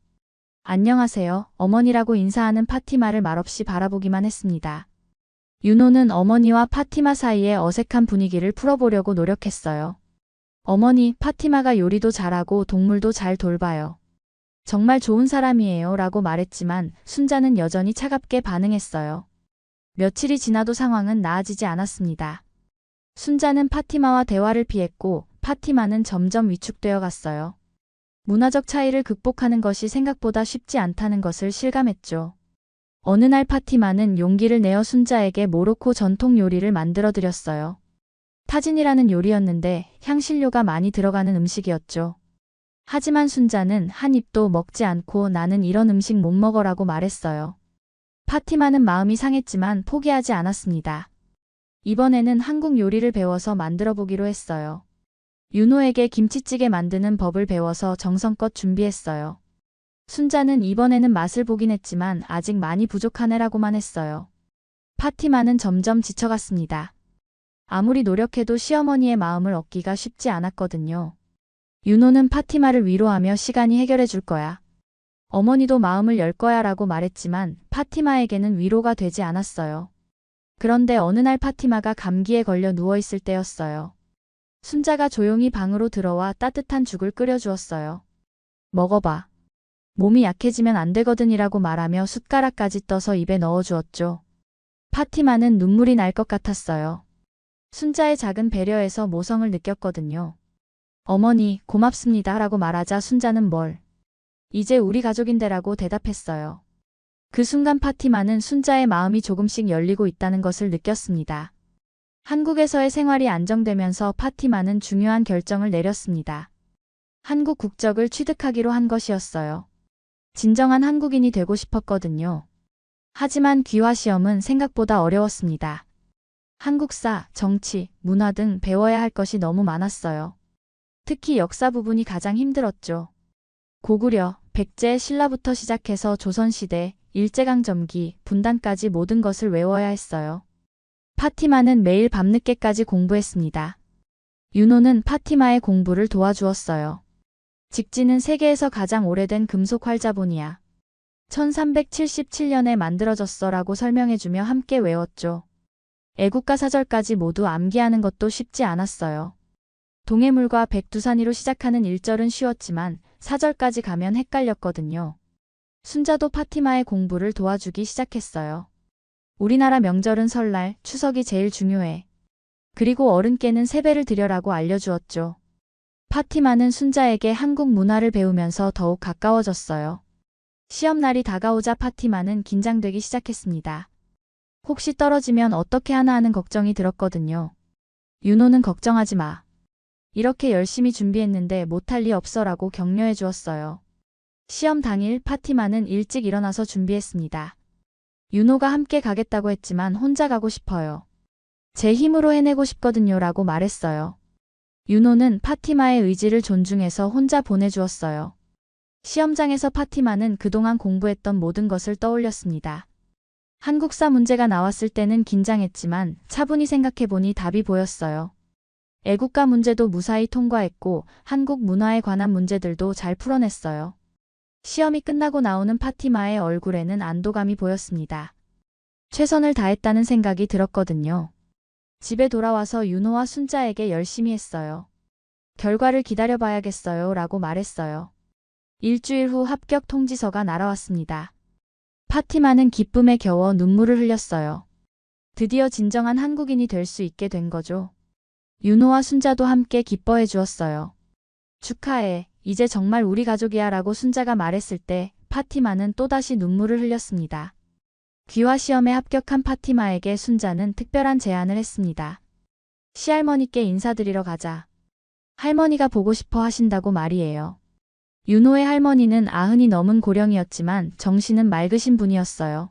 안녕하세요, 어머니라고 인사하는 파티마를 말없이 바라보기만 했습니다. 윤호는 어머니와 파티마 사이의 어색한 분위기를 풀어보려고 노력했어요. 어머니, 파티마가 요리도 잘하고 동물도 잘 돌봐요. 정말 좋은 사람이에요 라고 말했지만 순자는 여전히 차갑게 반응했어요. 며칠이 지나도 상황은 나아지지 않았습니다. 순자는 파티마와 대화를 피했고 파티마는 점점 위축되어 갔어요. 문화적 차이를 극복하는 것이 생각보다 쉽지 않다는 것을 실감했죠. 어느 날 파티마는 용기를 내어 순자에게 모로코 전통 요리를 만들어 드렸어요. 타진이라는 요리였는데 향신료가 많이 들어가는 음식이었죠. 하지만 순자는 한 입도 먹지 않고 나는 이런 음식 못 먹어라고 말했어요. 파티마는 마음이 상했지만 포기하지 않았습니다. 이번에는 한국 요리를 배워서 만들어 보기로 했어요. 윤호에게 김치찌개 만드는 법을 배워서 정성껏 준비했어요. 순자는 이번에는 맛을 보긴 했지만 아직 많이 부족하네라고만 했어요. 파티마는 점점 지쳐갔습니다. 아무리 노력해도 시어머니의 마음을 얻기가 쉽지 않았거든요. 윤호는 파티마를 위로하며 시간이 해결해 줄 거야. 어머니도 마음을 열 거야 라고 말했지만 파티마에게는 위로가 되지 않았어요. 그런데 어느 날 파티마가 감기에 걸려 누워있을 때였어요. 순자가 조용히 방으로 들어와 따뜻한 죽을 끓여주었어요. 먹어봐. 몸이 약해지면 안 되거든이라고 말하며 숟가락까지 떠서 입에 넣어주었죠. 파티마는 눈물이 날 것 같았어요. 순자의 작은 배려에서 모성을 느꼈거든요. 어머니, 고맙습니다 라고 말하자 순자는 뭘. 이제 우리 가족인데라고 대답했어요. 그 순간 파티마는 순자의 마음이 조금씩 열리고 있다는 것을 느꼈습니다. 한국에서의 생활이 안정되면서 파티마는 중요한 결정을 내렸습니다. 한국 국적을 취득하기로 한 것이었어요. 진정한 한국인이 되고 싶었거든요. 하지만 귀화시험은 생각보다 어려웠습니다. 한국사, 정치, 문화 등 배워야 할 것이 너무 많았어요. 특히 역사 부분이 가장 힘들었죠. 고구려, 백제, 신라부터 시작해서 조선시대, 일제강점기, 분단까지 모든 것을 외워야 했어요. 파티마는 매일 밤늦게까지 공부했습니다. 윤호는 파티마의 공부를 도와주었어요. 직지는 세계에서 가장 오래된 금속 활자본이야. 1377년에 만들어졌어 라고 설명해주며 함께 외웠죠. 애국가 사절까지 모두 암기하는 것도 쉽지 않았어요. 동해물과 백두산이로 시작하는 1절은 쉬웠지만 4절까지 가면 헷갈렸거든요. 순자도 파티마의 공부를 도와주기 시작했어요. 우리나라 명절은 설날, 추석이 제일 중요해. 그리고 어른께는 세배를 드려라고 알려주었죠. 파티마는 순자에게 한국 문화를 배우면서 더욱 가까워졌어요. 시험날이 다가오자 파티마는 긴장되기 시작했습니다. 혹시 떨어지면 어떻게 하나 하는 걱정이 들었거든요. 윤호는 걱정하지 마. 이렇게 열심히 준비했는데 못할 리 없어라고 격려해 주었어요. 시험 당일 파티마는 일찍 일어나서 준비했습니다. 윤호가 함께 가겠다고 했지만 혼자 가고 싶어요. 제 힘으로 해내고 싶거든요 라고 말했어요. 윤호는 파티마의 의지를 존중해서 혼자 보내주었어요. 시험장에서 파티마는 그동안 공부했던 모든 것을 떠올렸습니다. 한국사 문제가 나왔을 때는 긴장했지만 차분히 생각해보니 답이 보였어요. 애국가 문제도 무사히 통과했고 한국 문화에 관한 문제들도 잘 풀어냈어요. 시험이 끝나고 나오는 파티마의 얼굴에는 안도감이 보였습니다. 최선을 다했다는 생각이 들었거든요. 집에 돌아와서 윤호와 순자에게 열심히 했어요. 결과를 기다려봐야겠어요 라고 말했어요. 일주일 후 합격 통지서가 날아왔습니다. 파티마는 기쁨에 겨워 눈물을 흘렸어요. 드디어 진정한 한국인이 될 수 있게 된 거죠. 윤호와 순자도 함께 기뻐해 주었어요. 축하해. 이제 정말 우리 가족이야 라고 순자가 말했을 때 파티마는 또다시 눈물을 흘렸습니다. 귀화 시험에 합격한 파티마에게 순자는 특별한 제안을 했습니다. 시할머니께 인사드리러 가자. 할머니가 보고 싶어 하신다고 말이에요. 윤호의 할머니는 90이 넘은 고령이었지만 정신은 맑으신 분이었어요.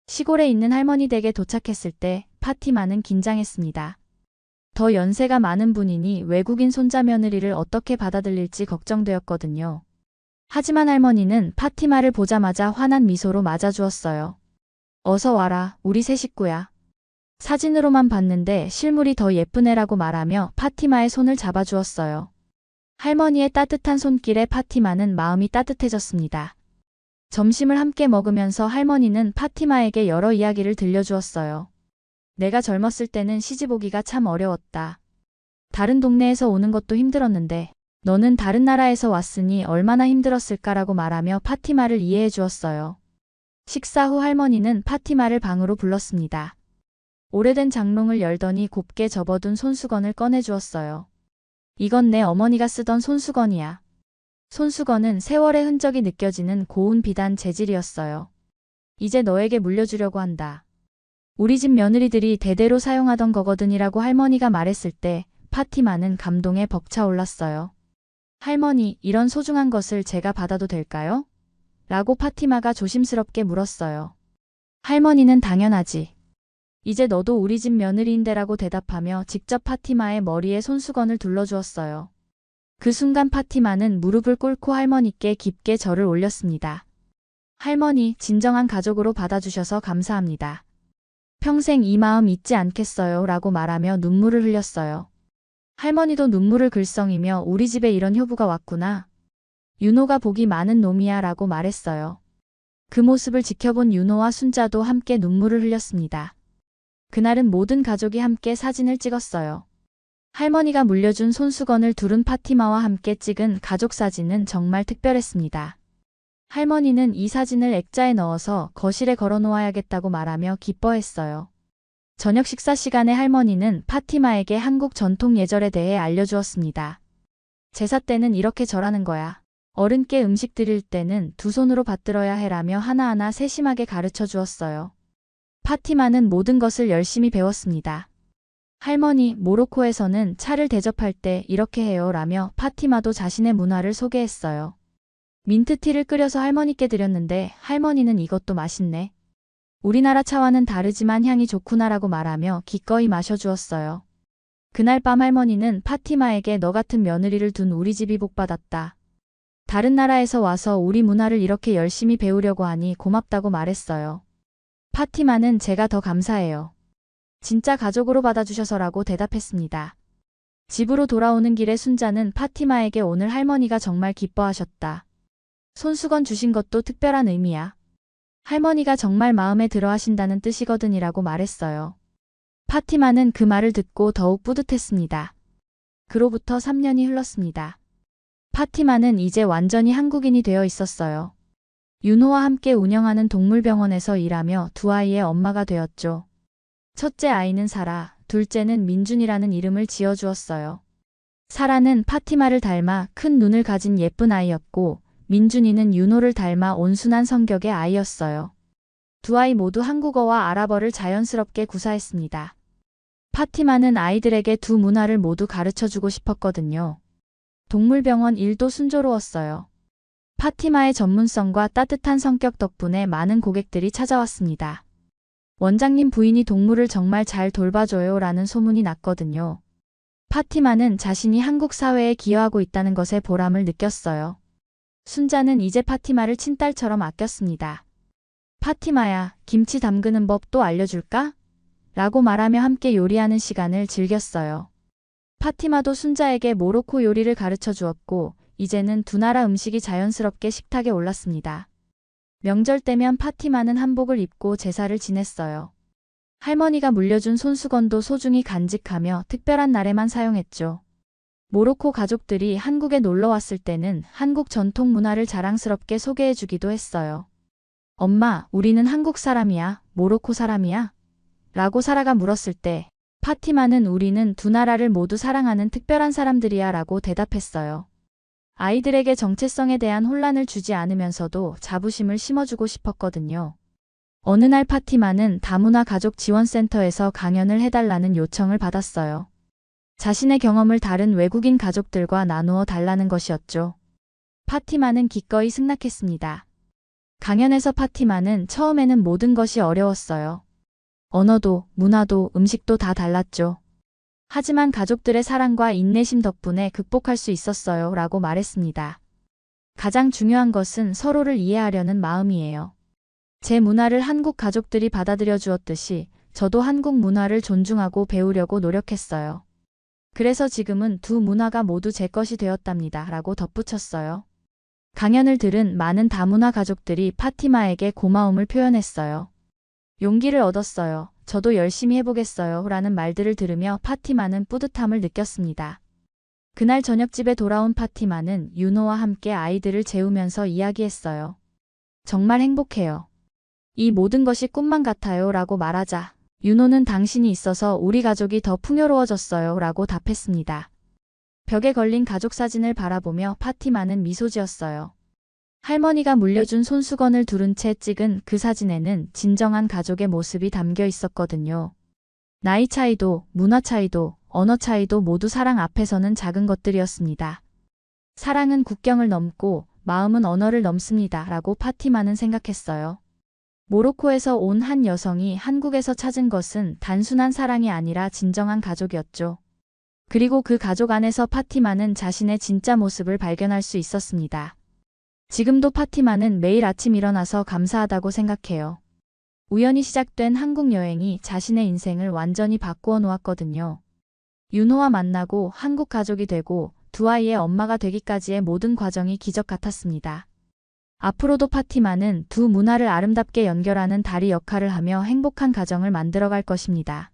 시골에 있는 할머니 댁에 도착했을 때 파티마는 긴장했습니다. 더 연세가 많은 분이니 외국인 손자 며느리를 어떻게 받아들일지 걱정되었거든요. 하지만 할머니는 파티마를 보자마자 환한 미소로 맞아주었어요. 어서 와라, 우리 새 식구야. 사진으로만 봤는데 실물이 더 예쁜 애라고 말하며 파티마의 손을 잡아주었어요. 할머니의 따뜻한 손길에 파티마는 마음이 따뜻해졌습니다. 점심을 함께 먹으면서 할머니는 파티마에게 여러 이야기를 들려주었어요. 내가 젊었을 때는 시집 오기가 참 어려웠다. 다른 동네에서 오는 것도 힘들었는데 너는 다른 나라에서 왔으니 얼마나 힘들었을까라고 말하며 파티마를 이해해 주었어요. 식사 후 할머니는 파티마를 방으로 불렀습니다. 오래된 장롱을 열더니 곱게 접어둔 손수건을 꺼내 주었어요. 이건 내 어머니가 쓰던 손수건이야. 손수건은 세월의 흔적이 느껴지는 고운 비단 재질이었어요. 이제 너에게 물려주려고 한다. 우리 집 며느리들이 대대로 사용하던 거거든이라고 할머니가 말했을 때 파티마는 감동에 벅차올랐어요. 할머니, 이런 소중한 것을 제가 받아도 될까요? 라고 파티마가 조심스럽게 물었어요. 할머니는 당연하지. 이제 너도 우리 집 며느리인데라고 대답하며 직접 파티마의 머리에 손수건을 둘러주었어요. 그 순간 파티마는 무릎을 꿇고 할머니께 깊게 절을 올렸습니다. 할머니, 진정한 가족으로 받아주셔서 감사합니다. 평생 이 마음 잊지 않겠어요 라고 말하며 눈물을 흘렸어요. 할머니도 눈물을 글썽이며 우리 집에 이런 효부가 왔구나. 윤호가 복이 많은 놈이야 라고 말했어요. 그 모습을 지켜본 윤호와 순자도 함께 눈물을 흘렸습니다. 그날은 모든 가족이 함께 사진을 찍었어요. 할머니가 물려준 손수건을 두른 파티마와 함께 찍은 가족 사진은 정말 특별했습니다. 할머니는 이 사진을 액자에 넣어서 거실에 걸어놓아야겠다고 말하며 기뻐했어요. 저녁 식사 시간에 할머니는 파티마에게 한국 전통 예절에 대해 알려주었습니다. 제사 때는 이렇게 절하는 거야. 어른께 음식 드릴 때는 두 손으로 받들어야 해라며 하나하나 세심하게 가르쳐 주었어요. 파티마는 모든 것을 열심히 배웠습니다. 할머니, 모로코에서는 차를 대접할 때 이렇게 해요 라며 파티마도 자신의 문화를 소개했어요. 민트티를 끓여서 할머니께 드렸는데 할머니는 이것도 맛있네. 우리나라 차와는 다르지만 향이 좋구나라고 말하며 기꺼이 마셔주었어요. 그날 밤 할머니는 파티마에게 너 같은 며느리를 둔 우리 집이 복받았다. 다른 나라에서 와서 우리 문화를 이렇게 열심히 배우려고 하니 고맙다고 말했어요. 파티마는 제가 더 감사해요. 진짜 가족으로 받아주셔서라고 대답했습니다. 집으로 돌아오는 길에 순자는 파티마에게 오늘 할머니가 정말 기뻐하셨다. 손수건 주신 것도 특별한 의미야. 할머니가 정말 마음에 들어 하신다는 뜻이거든이라고 말했어요. 파티마는 그 말을 듣고 더욱 뿌듯했습니다. 그로부터 3년이 흘렀습니다. 파티마는 이제 완전히 한국인이 되어 있었어요. 윤호와 함께 운영하는 동물병원에서 일하며 두 아이의 엄마가 되었죠. 첫째 아이는 사라, 둘째는 민준이라는 이름을 지어주었어요. 사라는 파티마를 닮아 큰 눈을 가진 예쁜 아이였고, 민준이는 윤호를 닮아 온순한 성격의 아이였어요. 두 아이 모두 한국어와 아랍어를 자연스럽게 구사했습니다. 파티마는 아이들에게 두 문화를 모두 가르쳐주고 싶었거든요. 동물병원 일도 순조로웠어요. 파티마의 전문성과 따뜻한 성격 덕분에 많은 고객들이 찾아왔습니다. 원장님 부인이 동물을 정말 잘 돌봐줘요 라는 소문이 났거든요. 파티마는 자신이 한국 사회에 기여하고 있다는 것에 보람을 느꼈어요. 순자는 이제 파티마를 친딸처럼 아꼈습니다. 파티마야, 김치 담그는 법 또 알려줄까? 라고 말하며 함께 요리하는 시간을 즐겼어요. 파티마도 순자에게 모로코 요리를 가르쳐 주었고, 이제는 두 나라 음식이 자연스럽게 식탁에 올랐습니다. 명절 때면 파티마는 한복을 입고 제사를 지냈어요. 할머니가 물려준 손수건도 소중히 간직하며 특별한 날에만 사용했죠. 모로코 가족들이 한국에 놀러 왔을 때는 한국 전통 문화를 자랑스럽게 소개해 주기도 했어요. 엄마, 우리는 한국 사람이야, 모로코 사람이야? 라고 사라가 물었을 때 파티마는 우리는 두 나라를 모두 사랑하는 특별한 사람들이야 라고 대답했어요. 아이들에게 정체성에 대한 혼란을 주지 않으면서도 자부심을 심어주고 싶었거든요. 어느 날 파티마는 다문화 가족 지원센터에서 강연을 해달라는 요청을 받았어요. 자신의 경험을 다른 외국인 가족들과 나누어 달라는 것이었죠. 파티마는 기꺼이 승낙했습니다. 강연에서 파티마는 처음에는 모든 것이 어려웠어요. 언어도, 문화도, 음식도 다 달랐죠. 하지만 가족들의 사랑과 인내심 덕분에 극복할 수 있었어요 라고 말했습니다. 가장 중요한 것은 서로를 이해하려는 마음이에요. 제 문화를 한국 가족들이 받아들여 주었듯이 저도 한국 문화를 존중하고 배우려고 노력했어요. 그래서 지금은 두 문화가 모두 제 것이 되었답니다 라고 덧붙였어요. 강연을 들은 많은 다문화 가족들이 파티마에게 고마움을 표현했어요. 용기를 얻었어요. 저도 열심히 해보겠어요 라는 말들을 들으며 파티마는 뿌듯함을 느꼈습니다. 그날 저녁 집에 돌아온 파티마는 윤호와 함께 아이들을 재우면서 이야기했어요. 정말 행복해요. 이 모든 것이 꿈만 같아요 라고 말하자 윤호는 당신이 있어서 우리 가족이 더 풍요로워졌어요 라고 답했습니다. 벽에 걸린 가족 사진을 바라보며 파티마는 미소 지었어요. 할머니가 물려준 손수건을 두른 채 찍은 그 사진에는 진정한 가족의 모습이 담겨 있었거든요. 나이 차이도, 문화 차이도, 언어 차이도 모두 사랑 앞에서는 작은 것들이었습니다. 사랑은 국경을 넘고 마음은 언어를 넘습니다 라고 파티마는 생각했어요. 모로코에서 온 한 여성이 한국에서 찾은 것은 단순한 사랑이 아니라 진정한 가족이었죠. 그리고 그 가족 안에서 파티마는 자신의 진짜 모습을 발견할 수 있었습니다. 지금도 파티마는 매일 아침 일어나서 감사하다고 생각해요. 우연히 시작된 한국 여행이 자신의 인생을 완전히 바꾸어 놓았거든요. 윤호와 만나고 한국 가족이 되고 두 아이의 엄마가 되기까지의 모든 과정이 기적 같았습니다. 앞으로도 파티마는 두 문화를 아름답게 연결하는 다리 역할을 하며 행복한 가정을 만들어갈 것입니다.